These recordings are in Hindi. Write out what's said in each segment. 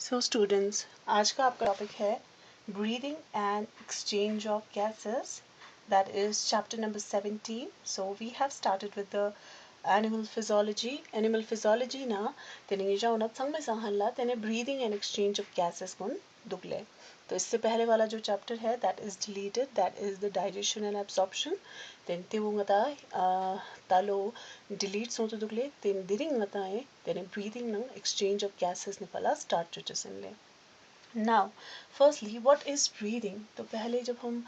सो स्टूडेंट्स, आज का आपका टॉपिक है breathing and exchange of gases, that is chapter number 17. So we have started with the animal physiology. Animal physiology ना तेने जाओ संग में संहला तेने breathing and exchange of gases कुन दुगले. तो इससे पहले वाला जो चैप्टर है that is deleted, that is the digestion and absorption. तेन तेवुंगता तालो डिलीट सोतो दुगले तेन दिरिंग ngatae तेने ब्रीदिंग नंग एक्सचेंज ऑफ गैसेस निपला स्टार्ट चुचसन ले. Now firstly what is breathing. तो पहले जब हम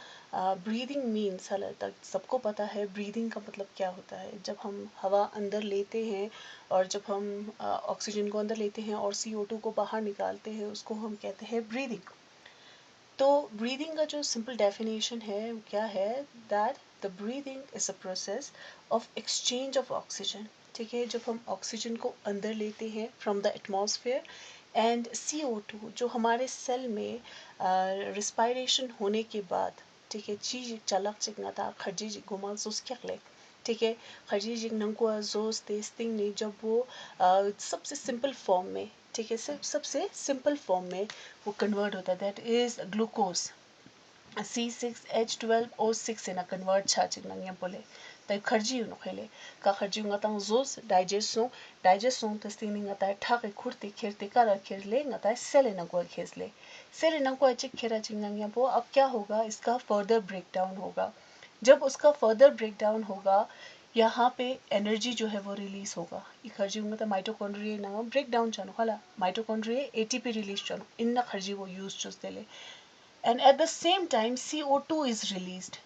ब्रीदिंग मीन्स हल तक सबको पता है ब्रीदिंग का मतलब क्या होता है. जब हम हवा अंदर लेते हैं और जब हम ऑक्सीजन को अंदर लेते हैं और CO2 को बाहर निकालते हैं उसको हम कहते हैं ब्रीदिंग. तो ब्रीदिंग का जो सिंपल डेफिनेशन है क्या है, that the breathing is a process of exchange of oxygen. ठीक है, जब हम ऑक्सीजन को अंदर लेते हैं from the atmosphere and CO2 जो हमारे सेल में रिस्पायरेशन होने के बाद, ठीक है, चीज चलक चिकनाता खर्जी गुमाल सोस क्या ले. ठीक है, खर्जी जिग नंकुआ जोस टेस्टिंग ने जब वो सबसे सिंपल फॉर्म में, ठीक है, सबसे सिंपल फॉर्म में वो कन्वर्ट होता है, दैट इज ग्लूकोज. C6H12O6 से ना कन्वर्ट छाचिक नंगे बोले तब खर्जी उन खेले का खर्जी ngata जोस डाइजेस्ट टेस्टिंग नहीं ngata ठाके खुरते खेरते का खेरले ngata सेल न को खेसले सेल न को चिक खेरा चिक नंगे वो. अब क्या होगा, इसका फर्दर ब्रेकडाउन होगा. जब उसका फर्दर ब्रेकडाउन होगा यहाँ पे एनर्जी जो है वो रिलीज होगा. ई खर्जी मतलब माइटोकॉन्ड्रिया ना ब्रेक डाउन चानो हला माइटोकॉन्ड्रिया ATP रिलीज चानो इन खर्जी वो use चुस्तेले. And at the same time CO2 is released.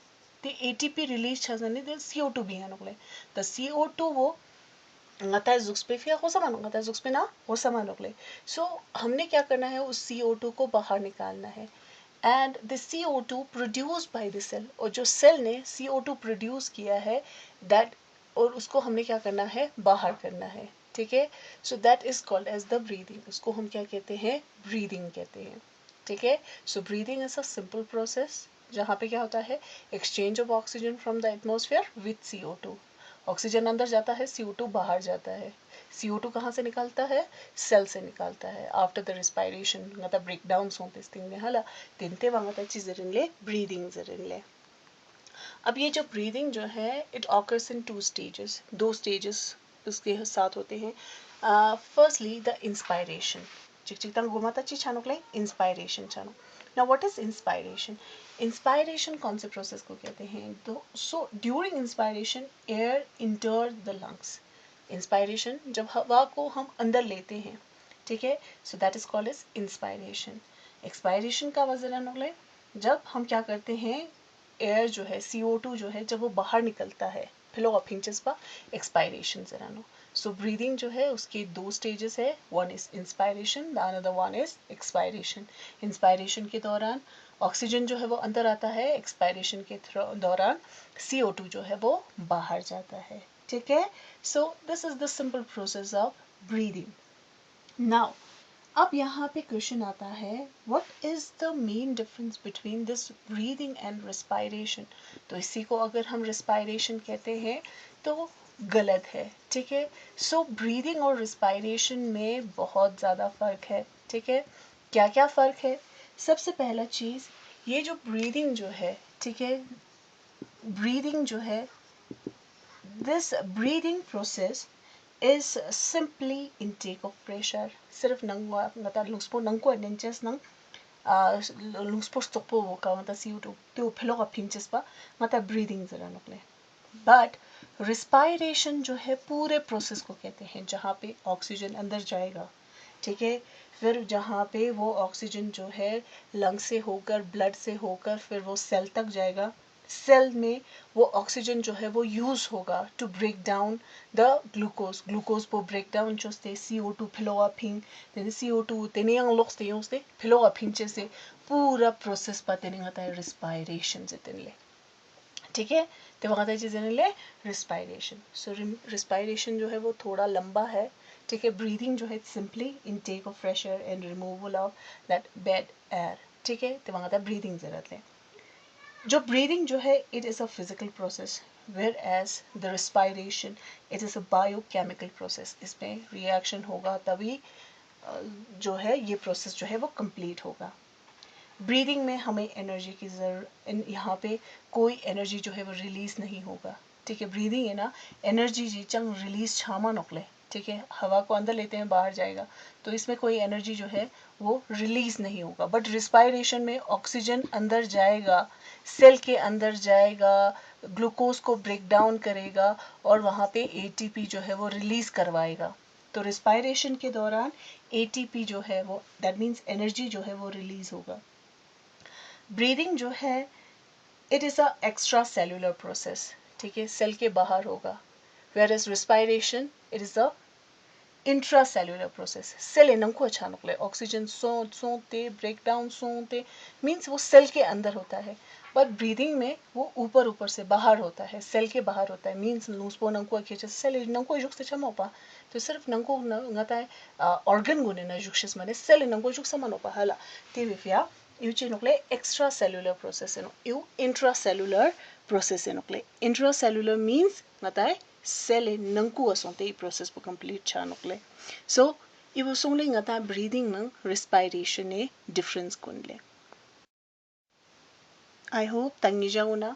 The ATP release chazane the CO2 भी है नोकले. The CO2 वो ngata जुक्स पे फिर हो समान ngata जुक्स पे ना हो समान नोकले. So हमने क्या करना है, उस CO2 को बाहर निकालना है. And the CO2 produced by the cell, और जो सेल ने CO2 प्रोड्यूस किया है that, और उसको हमने क्या करना है, बाहर करना है. ठीक है, so that is called as the breathing. उसको हम क्या कहते हैं, ब्रीदिंग कहते हैं. ठीक है, so breathing is a simple process जहाँ पे क्या होता है, exchange of oxygen from the atmosphere with CO2. Oxygen अंदर जाता है, CO2 बाहर जाता है. CO2 कहाँ से निकलता है, सेल से निकलता है आफ्टर द रिस्पायरेशन मतलब ब्रेक डाउन होते स्टिंग में हला तिनते वांगता चीज़ ले ब्रीदिंग जरिन ले. अब ये जो ब्रीदिंग जो है it occurs in 2 stages, 2 stages उसके साथ होते हैं. फर्स्टली द इंस्पायरेशन चिक चिक तंग गुमाता ची छानो के इंस्पायरेशन छानो. Now what is inspiration. Inspiration कौन से प्रोसेस को कहते हैं, तो so during inspiration air enter the lungs. Inspiration जब हवा को हम अंदर लेते हैं, ठीक है, so that is called as inspiration. Expiration का वजन होले जब हम क्या करते हैं, एयर जो है CO2 जो है जब वो बाहर निकलता है फिलो फिंचेस पा एक्सपायरेशन जरानो. सो ब्रीदिंग जो है उसके 2 स्टेजेस है, one is inspiration the another one is expiration. Inspiration के दौरान ऑक्सीजन जो है वो अंदर आता है, एक्सपायरेशन के दौरान CO2 जो है वो बाहर जाता है. ठीक है, so this is the simple process of breathing. Now अब यहाँ पे क्वेश्चन आता है, what is the main difference between this breathing and respiration. तो इसी को अगर हम रिस्पायरेशन कहते हैं तो गलत है. ठीक है, सो ब्रीदिंग और रिस्पायरेशन में बहुत ज़्यादा फ़र्क है. ठीक है, क्या क्या फ़र्क है. सबसे पहला चीज़, ये जो ब्रीदिंग जो है, ठीक है, ब्रीदिंग जो है, this breathing process is simply intake of pressure. सिर्फ नंगवा ngata lungspo nangko nenches nang lungspo stokpo ka ngata CO2 तो फेलो का pinches pa ngata breathing जरा नकले. But respiration जो है पूरे प्रोसेस को कहते हैं जहाँ पे ऑक्सीजन अंदर जाएगा. ठीक है, फिर जहाँ पे वो ऑक्सीजन जो है लंग से होकर ब्लड से होकर फिर वो सेल तक जाएगा. सेल में वो ऑक्सीजन जो है वो यूज होगा to break down the glucose. Glucose वो ब्रेक डाउन चोस्ते CO2 फिलोआ फिंग तेने CO2 तेने yang लोग ते योस्ते फिलोआ फिंग चेसे पूरा प्रोसेस पा तेने आता है रिस्पायरेशन से तेने ले. ठीक है, तो वहाँ तक चीज़ें ले रिस्पायरेशन. सो रिस्पायरेशन जो है वो थोड़ा लंबा है. ठीक है, ब्रीदिंग जो है simply intake of fresh air and removal of that bad air. ठीक है, तो वहाँ तक ब्रीदिंग जरूरत है. जो ब्रीदिंग जो है it is a physical process, whereas the respiration it is a biochemical process. इसमें रिएक्शन होगा तभी जो है ये प्रोसेस जो है वो कंप्लीट होगा। ब्रीदिंग में हमें एनर्जी की ज़रूरत, यहाँ पे कोई एनर्जी जो है वो रिलीज नहीं होगा। ठीक है, ब्रीदिंग है ना, एनर्जी जी चंग रिलीज छामा नकले। ठीक है, हवा को अंदर लेते हैं बाहर जाएगा, तो इसमें कोई एनर्जी जो है वो रिलीज नहीं होगा। बट रिस्पायरेशन में ऑक्सीजन अंदर जाएगा, सेल के अंदर जाएगा, ग्लूकोज को ब्रेक डाउन करेगा और वहाँ पे एटीपी जो है वो रिलीज करवाएगा। तो रिस्पायरेशन के दौरान एटीपी जो है वो, दैट मीन्स एनर्जी जो है वो रिलीज होगा। ब्रीदिंग जो है it is a extra cellular process. ठीक है, सेल के बाहर होगा। Where is respiration it is a intra cellular process. Cell नंको अच्छा नुकले ऑक्सीजन सोते ब्रेक डाउन सोते मीन्स वो सेल के अंदर होता है। बट ब्रीदिंग में वो ऊपर ऊपर से बाहर होता है, सेल के बाहर होता है। मीन्स लूसपो नंको खींचे सेल नंको जुक से चमोपा, तो सिर्फ नंको ngata organ gune na juxis mane cell nangko juk sama no pa hala te vifia iu chinokle extracellular process no iu intracellular process nokle intracellular means ngata cell nangko asonte i process po complete cha nokle so iu songle ngata breathing nang respiration e difference kunle. I hope tangnijauna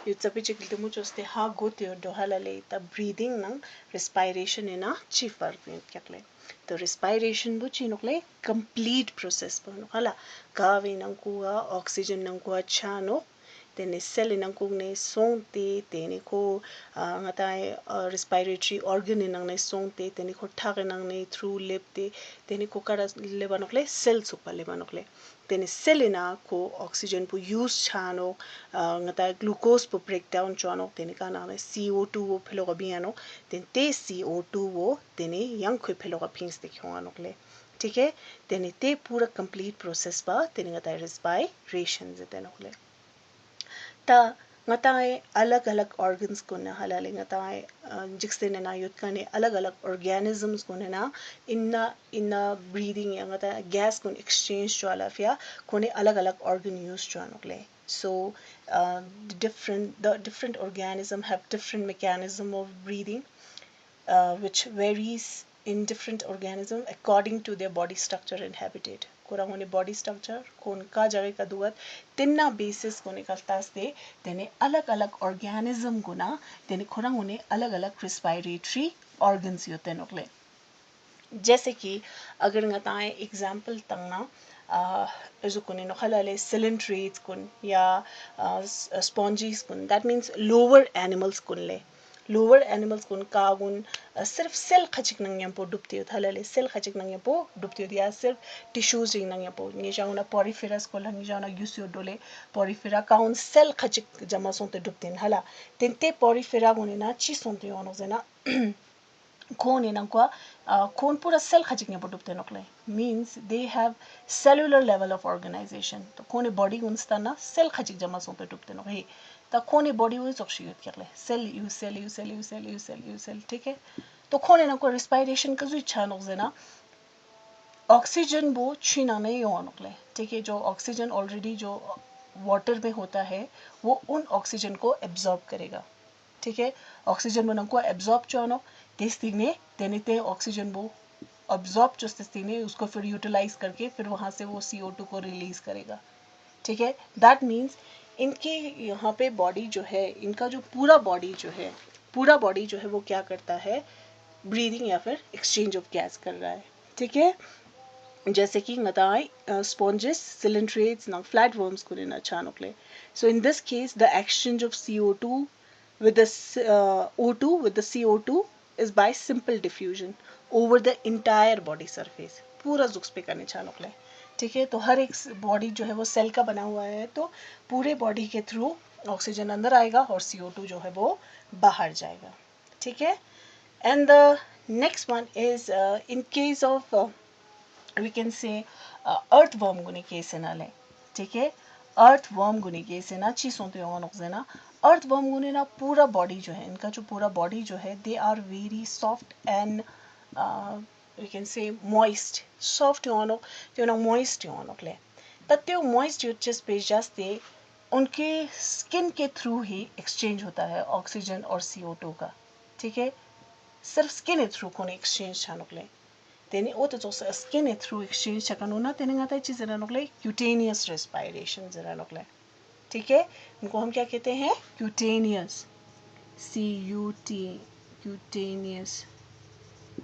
yutsapi chikiltu muchoste ha gotyo dohalale ta breathing nang respiration ena chi fark yakle. The respiration bu chinokle complete process bu hala gawe nang kuwa oxygen nang kuwa chano tene cell nang kung ne songte tene ko ngatai respiratory organ nang ne songte tene ko thak nang ne through lip te tene ko kara lebanokle cell supa lebanokle tene cell na ko oxygen pu use chano ngatai glucose pu breakdown chano tene ka na CO2 wo phelo ga biano ten te CO2 wo tene yang khoi phelo ga phins de khwanokle. ठीक है, तेने ते पूरा कंप्लीट प्रोसेस बा तेने गता रेस्पायरेशन जे तेने होले ता ngatae अलग अलग organs को ना हलाले ngatae जिक्से ना युद्ध करने अलग अलग organisms को ना इन्ना breathing या ngatae gas को exchange जो आला फिया कोने अलग अलग organ use जो आनोगले so the different organism have different mechanism of breathing which varies in different organism according to their body structure and habitat. Kurang one body structure kon ka jagah ka duat tinna basis kone kaltas de tene alag alag organism guna tene kurang one alag alag respiratory organs yote नोकले. जैसे कि अगर ngatae example tangna जो कोने नोखलाले cylindrites कुन या sponges कुन that means lower animals कुन ले lower animals kun kagun सिर्फ सेल खचिक नंग यंपो डुबते हो थलाले सेल खचिक नंग यंपो डुबते हो या सिर्फ टिश्यूज रिंग नंग यंपो नि जाउना पॉरीफेरस को लंग जाउना युसियो डोले पॉरीफेरा काउन सेल खचिक जमा सोंते डुबते हला तेंते पॉरीफेरा गुने ना ची सोंते ओनो जना कोन इनंको कोन पूरा cell खचिक यंपो डुबते नोकले means they have cellular level of organization तो कोने बॉडी गुनस्ता ना सेल खचिक जमा सोंते डुबते नो हे ता कोने बॉडी वो जोक्शियत करले cell you cell you cell you cell you cell you cell ठीक है तो कोने ना को रेस्पिरेशन का जो इच्छा नोकजेना ऑक्सीजन वो छीना नहीं हो नोकले ठीक है जो ऑक्सीजन ऑलरेडी जो वाटर में होता है वो उन ऑक्सीजन को एब्जॉर्ब करेगा ठीक है ऑक्सीजन में को एब्जॉर्ब चानो तेस्तिने तेनेते ऑक्सीजन वो अब्जॉर्ब जो तेस्तिने उसको फिर यूटिलाइज करके फिर वहां से वो CO2 को रिलीज करेगा ठीक है दैट मीन्स इनके यहाँ पे बॉडी जो है इनका जो पूरा बॉडी जो है वो क्या करता है ब्रीदिंग या फिर एक्सचेंज ऑफ गैस कर रहा है ठीक है जैसे कि ngatae sponges cylindrites na flatworms ko na chanokle so in this case the exchange of CO2 with the O2 with the CO2 is by simple diffusion over the entire body surface पूरा जुक्स पे करने chanokle ठीक है तो हर एक बॉडी जो है वो सेल का बना हुआ है तो पूरे बॉडी के थ्रू ऑक्सीजन अंदर आएगा और CO2 जो है वो बाहर जाएगा ठीक है and the next one is in case of we can say earthworm gune case na le ठीक है earthworm gune case na chi sonte on oxena earthworm gune ना पूरा बॉडी जो है इनका जो पूरा बॉडी जो है they are very soft and we can say moist soft ono त्यो ना moist ono ले तत्व moist just पे जास्ते उनके स्किन के थ्रू ही एक्सचेंज होता है ऑक्सीजन और CO2 का ठीक है सिर्फ स्किन थ्रू को exchange छानुकले teni o to so skin through exchange chakanuna teni ngata चीज जरा नोकले cutaneous respiration जरा नोकले ठीक है इनको हम क्या कहते हैं cutaneous cutaneous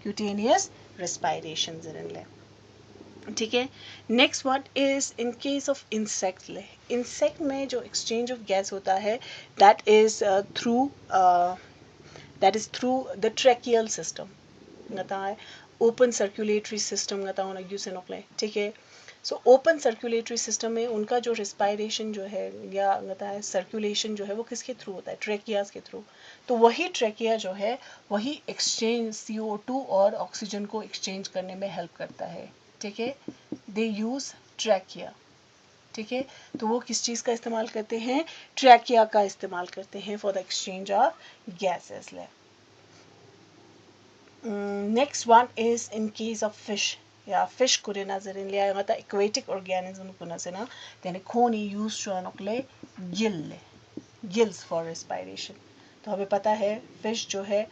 cutaneous respiration जरा ले ठीक है next what is in case of insect ले इंसेक्ट में जो एक्सचेंज ऑफ गैस होता है that is through the tracheal system ngata है ओपन सर्कुलेटरी सिस्टम ngata होना यूज नोकले ठीक है सो ओपन सर्कुलेटरी सिस्टम में उनका जो रिस्पायरेशन जो है या ngata है सर्कुलेशन जो है वो किसके थ्रू होता है ट्रैकियाज के थ्रू तो वही ट्रैकिया जो है वही एक्सचेंज CO2 और ऑक्सीजन को एक्सचेंज करने में हेल्प करता है ठीक है दे यूज ट्रैकिया ठीक है तो वो किस चीज़ का इस्तेमाल करते हैं ट्रैकिया का इस्तेमाल करते हैं for the exchange of gases ले next one is in case of fish या फिश को नजर इन लिया मतलब एक्वेटिक ऑर्गेनिज्म को नजर ना तेने खोनी यूज चुनकले गिल ले गिल्स फॉर रेस्पिरेशन तो हमें पता है फिश जो है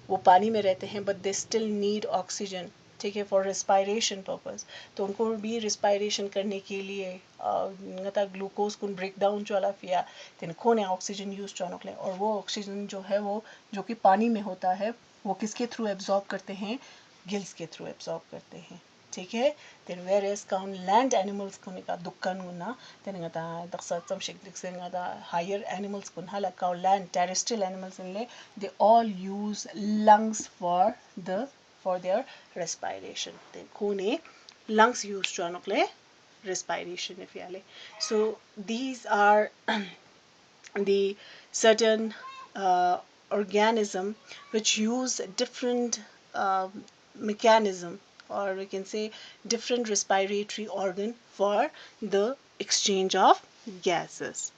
वो पानी में रहते हैं but they still need oxygen ठीक है फॉर रेस्पायरेशन पर्पस तो उनको भी रेस्पायरेशन करने के लिए ग्लूकोज को ब्रेक डाउन चला फिया तेन खोने ऑक्सीजन यूज चौनकले और वो ऑक्सीजन जो है वो जो कि पानी में होता है वो किसके थ्रू एब्जॉर्ब करते हैं गिल्स के थ्रू एब्जॉर्ब करते हैं ठीक है then whereas kaun land animals kun ka dukkan na then ngata daksa chamshik dikse ngata higher animals kun hala kaun land terrestrial animals le they all use lungs for their respiration then kone lungs use chanokle respiration if yale so these are the certain organism which use different mechanism or we can say different respiratory organ for the exchange of gases.